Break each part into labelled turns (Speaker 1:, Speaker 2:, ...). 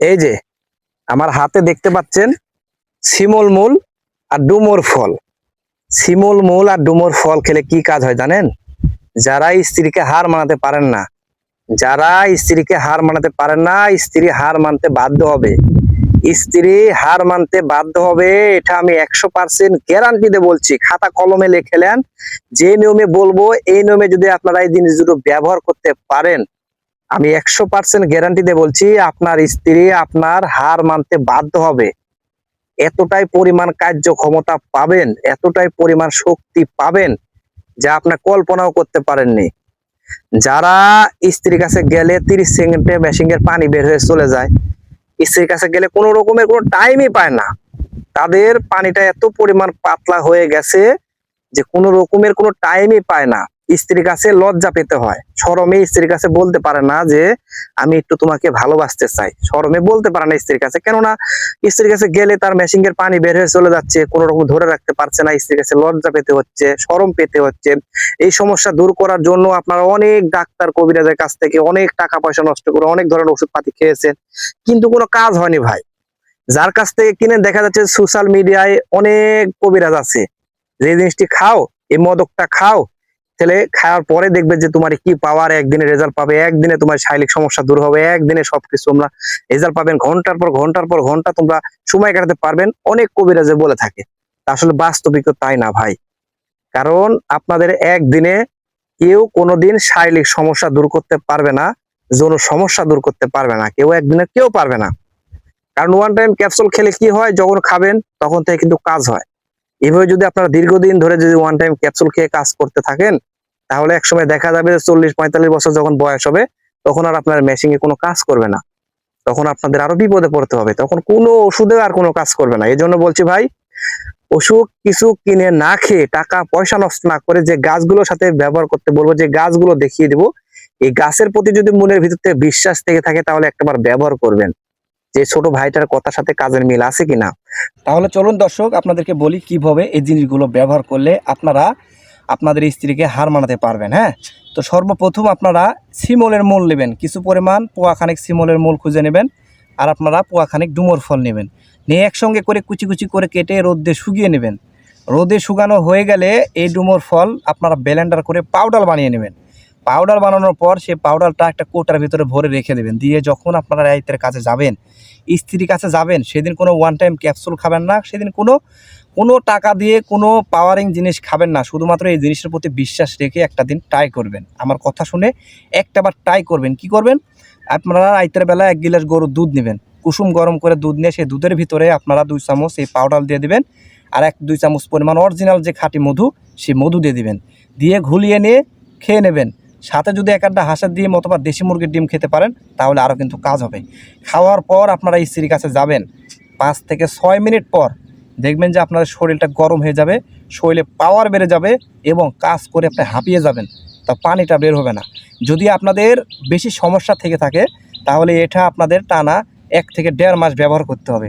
Speaker 1: এই যে আমার হাতে দেখতে পাচ্ছেন শিমুল মূল আর ডুমুর ফল। শিমুল মূল আর ডুমুর ফল খেলে কি কাজ হয় জানেন? যারা স্ত্রীকে হার মানাতে পারেন না, যারা স্ত্রীকে হার মানাতে পারেন না, স্ত্রী হার মানতে বাধ্য হবে। স্ত্রী হার মানতে বাধ্য হবে, এটা আমি 100% গ্যারান্টি দিয়ে বলছি। খাতা কলমে লিখে নেন, যে নিয়মে বলবো এই নিয়মে যদি আপনারা এই জিনিস দুটো ব্যবহার করতে পারেন, আমি 100% গ্যারান্টি দিয়ে বলছি আপনার স্ত্রী আপনার হার মানতে বাধ্য হবে। এতটাই পরিমাণ কার্যক্ষমতা পাবেন, এতটাই পরিমাণ শক্তি পাবেন যা আপনার কল্পনাও করতে পারেননি। যারা স্ত্রীর কাছে গেলে 30 সেকেন্ডে মেশিনের পানি বের হয়ে চলে যায়, স্ত্রীর কাছে গেলে কোনো রকমের কোনো টাইমই পায় না, তাদের পানিটা এত পরিমাণ পাতলা হয়ে গেছে যে কোনো রকমের কোনো টাইমই পায় না। স্ত্রীর কাছে লজ্জা পেতে হয়, শরমে স্ত্রীর কাছে বলতে পারে না যে আমি একটু তোমাকে ভালোবাসতে চাই, শরমে বলতে পারে না স্ত্রীর কাছে। কেননা স্ত্রীর কাছে গেলে তার মেশিনের পানি বের হয়ে চলে যাচ্ছে, কোনো রকম ধরে রাখতে পারছে না, স্ত্রীর কাছে লজ্জা পেতে হচ্ছে, শরম পেতে হচ্ছে। এই সমস্যা দূর করার জন্য আপনারা অনেক ডাক্তার কবিরাজের কাছ থেকে অনেক টাকা পয়সা নষ্ট করে অনেক ধরনের ওষুধ পাতি খেয়েছেন, কিন্তু কোনো কাজ হয়নি ভাই। যার কাছ থেকে কিনে দেখা যাচ্ছে সোশ্যাল মিডিয়ায় অনেক কবিরাজ আছে, যে জিনিসটি খাও, এই মদকটা খাও, তাহলে খাওয়ার পরে দেখবে যে তোমার কি পাওয়ার, একদিনে রেজাল্ট পাবে, একদিনে তোমার শারীরিক সমস্যা দূর হবে, একদিনে সবকিছু তোমরা রেজাল্ট পাবেন, ঘন্টার পর ঘন্টার পর ঘন্টা তোমরা সময় কাটাতে পারবেন, অনেক কবিরাজে বলে থাকে। আসলে বাস্তবিক তাই না ভাই। কারণ আপনাদের একদিনে কেউ কোনোদিন শারীরিক সমস্যা দূর করতে পারবে না, যৌন সমস্যা দূর করতে পারবে না, কেউ একদিনে কেউ পারবে না। কারণ ওয়ান টাইম ক্যাপসুল খেলে কি হয়, যখন খাবেন তখন থেকে কিন্তু কাজ হয়। এভাবে যদি আপনারা দীর্ঘদিন ধরে যদি ওয়ান টাইম ক্যাপসুল খেয়ে কাজ করতে থাকেন, তাহলে একসময় দেখা যাবে যে 40-45 বছর যখন বয়স হবে, তখন আর আপনার মেশিনে কোনো কাজ করবে না, তখন আপনাদের আরো বিপদে পড়তে হবে, তখন কোনো ওষুধে আর কোনো কাজ করবে না। এই জন্য বলছি ভাই, ওষুধ কিছু কিনে না খেয়ে টাকা পয়সা নষ্ট না করে যে গাছগুলোর সাথে ব্যবহার করতে বলবো, যে গাছগুলো দেখিয়ে দেবো, এই গাছের প্রতি যদি মনের ভিতর থেকে বিশ্বাস থেকে থাকে তাহলে একটাবার ব্যবহার করবেন, যে ছোট ভাইটার কথার সাথে কাজের মিল আছে কিনা। তাহলে চলুন দর্শক, আপনাদেরকে বলি কিভাবে এই জিনিসগুলো ব্যবহার করলে আপনারা আপনাদের স্ত্রীকে হার মানাতে পারবেন। হ্যাঁ, তো সর্বপ্রথম আপনারা শিমলের মূল নেবেন, কিছু পরিমাণ পোয়াখানিক শিমলের মূল খুঁজে নেবেন, আর আপনারা পোয়াখানিক ডুমুর ফল নেবেন, নিয়ে একসঙ্গে করে কুচি কুচি করে কেটে রোদে শুকিয়ে নেবেন। রোদে শুকানো হয়ে গেলে এই ডুমুর ফল আপনারা ব্লেন্ডার করে পাউডার বানিয়ে নেবেন। পাউডার বানানোর পর সেই পাউডারটা একটা কোটার ভিতরে ভরে রেখে দেবেন। দিয়ে যখন আপনারা রাইতের কাছে যাবেন, স্ত্রীর কাছে যাবেন, সেদিন কোনো ওয়ান টাইম ক্যাপসুল খাবেন না, সেদিন কোনো টাকা দিয়ে কোনো পাওয়ারিং জিনিস খাবেন না। শুধুমাত্র এই জিনিসের প্রতি বিশ্বাস রেখে একটা দিন ট্রাই করবেন, আমার কথা শুনে একটাবার ট্রাই করবেন। কি করবেন, আপনারা রাইতের বেলা 1 গিলাস গরুর দুধ নেবেন, কুসুম গরম করে দুধ নিয়ে সেই দুধের ভিতরে আপনারা 2 চামচ এই পাউডার দিয়ে দিবেন, আর 1-2 চামচ পরিমাণ অরিজিনাল যে খাঁটি মধু, সেই মধু দিয়ে দিবেন, দিয়ে ঘুলিয়ে নিয়ে খেয়ে নেবেন। সাথে যদি 1-1টা হাঁসের ডিম অথবা দেশি মুরগির ডিম খেতে পারেন, তাহলে আরও কিন্তু কাজ হবে। খাওয়ার পর আপনারা স্ত্রীর কাছে যাবেন, 5 থেকে 6 মিনিট পর দেখবেন যে আপনাদের শরীরটা গরম হয়ে যাবে, শরীরে পাওয়ার বেড়ে যাবে এবং কাজ করে আপনি হাঁপিয়ে যাবেন, তা পানিটা বের হবে না। যদি আপনাদের বেশি সমস্যা থেকে থাকে, তাহলে এটা আপনাদের টানা 1 থেকে 1.5 মাস ব্যবহার করতে হবে।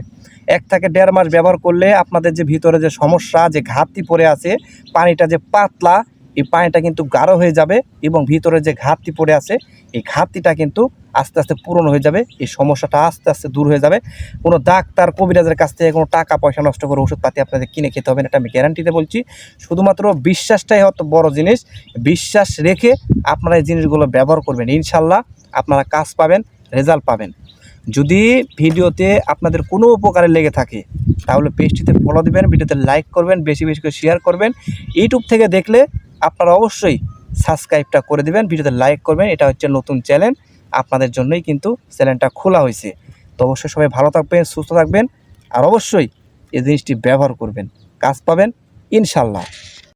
Speaker 1: 1 থেকে 1.5 মাস ব্যবহার করলে আপনাদের যে ভিতরে যে সমস্যা, যে ঘাটতি পড়ে আছে, পানিটা যে পাতলা, এই পানিটা কিন্তু গাঢ় হয়ে যাবে এবং ভিতরে যে ঘাটতি পড়ে আছে, এই ঘাটতিটা কিন্তু আস্তে আস্তে পূরণ হয়ে যাবে, এই সমস্যাটা আস্তে আস্তে দূর হয়ে যাবে। কোনো ডাক্তার কবিরাজের কাছ থেকে কোনো টাকা পয়সা নষ্ট করে ওষুধপাতি আপনাদের কিনে খেতে হবে না, এটা আমি গ্যারান্টিতে বলছি। শুধুমাত্র বিশ্বাসটাই হয়তো বড় জিনিস, বিশ্বাস রেখে আপনারা এই জিনিসগুলো ব্যবহার করবেন, ইনশাল্লাহ আপনারা কাজ পাবেন, রেজাল্ট পাবেন। যদি ভিডিওতে আপনাদের কোনো উপকারে লেগে থাকে, তাহলে পেজটিতে ফলো দিবেন, ভিডিওতে লাইক করবেন, বেশি বেশি করে শেয়ার করবেন। ইউটিউব থেকে দেখলে আপনারা অবশ্যই সাবস্ক্রাইবটা করে দিবেন, ভিডিওতে লাইক করবেন। এটা হচ্ছে নতুন চ্যানেল, আপনাদের জন্যই কিন্তু চ্যানেলটা খোলা হয়েছে। তো অবশ্যই সবাই ভালো থাকবেন, সুস্থ থাকবেন, আর অবশ্যই এই জিনিসটি ব্যবহার করবেন, কাজ পাবেন ইনশাল্লাহ।